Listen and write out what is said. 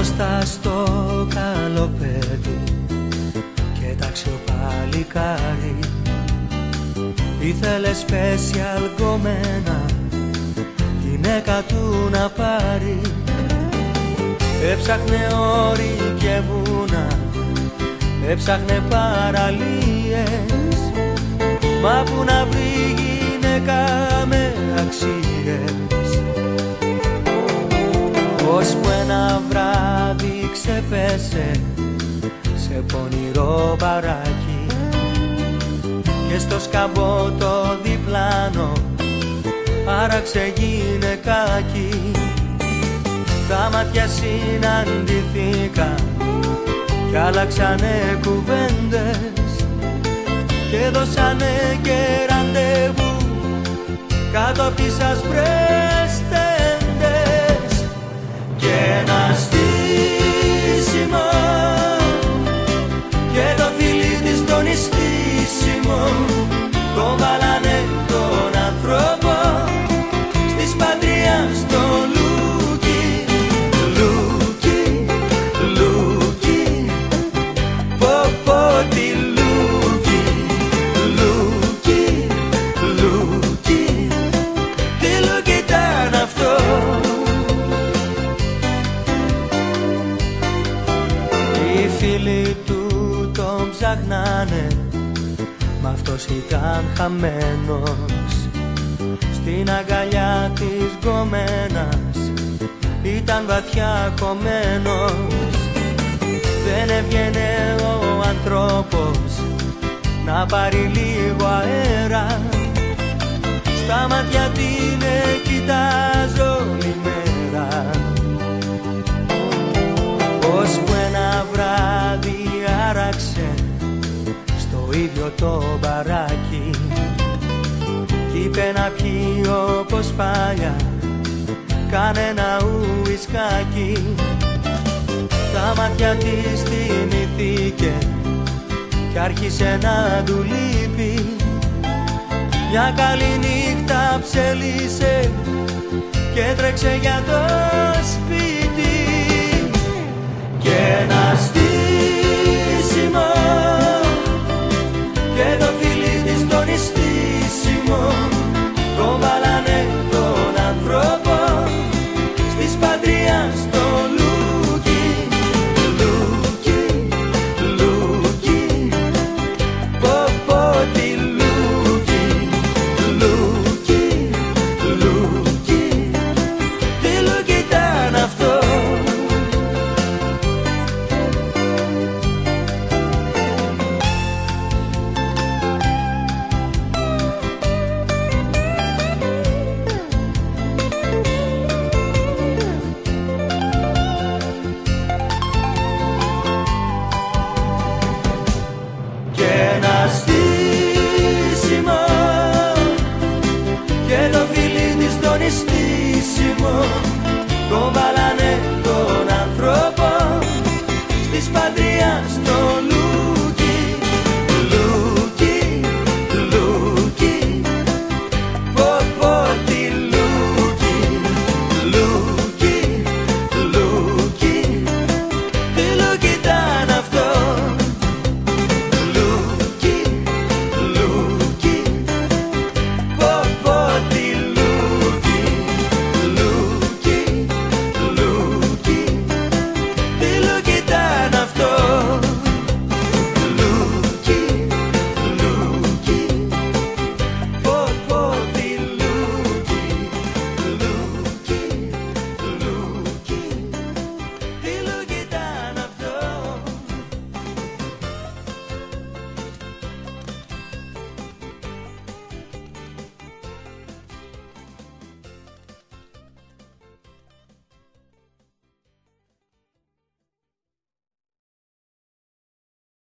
μπροστά στο καλοπέδι και τάξιο παλικάρι. Ήθελε special γκομένα γυναίκα του να πάρει. Έψαχνε όρη και βουνά, έψαχνε παραλίες, μα που να βρει γυναίκα με αξίες. Ώσπου ένα βράδυ ξεπέσε σε πονηρό μπαράκι και στο σκαμπό το διπλάνο άραξε γυναικάκι. Τα μάτια συναντηθήκαν κι άλλαξανε κουβέντες και δώσανε και ραντεβού κάτω απ' τις ασπρές τέντες. Και ένα στήσιμο και το φίλι της το νηστίσιμο τον βάλανε τον άνθρωπο στη σπαντρία στο Λούκι. Λούκι, Λούκι, πω πω τι Λούκι. Λούκι, Λούκι, τι Λούκι ήταν αυτό. Οι φίλοι του τον ψάχνανε, μ' αυτός ήταν χαμένος. Στην αγκαλιά της γκομένας ήταν βαθιά χωμένος. Δεν έβγαινε ο ανθρώπος να πάρει λίγο αέρα. Στα μάτια την κοιτάζω όλη μέρα. Ώσπου ένα βράδυ άραξε στο ίδιο το μπαράκι κι είπε να πιει όπως παλιά κανένα ουισκάκι. Τα μάτια της θυμηθήκε κι άρχισε να του λείπει. Μια καλή νύχτα ψέλισε και τρέξε για το σπίτι.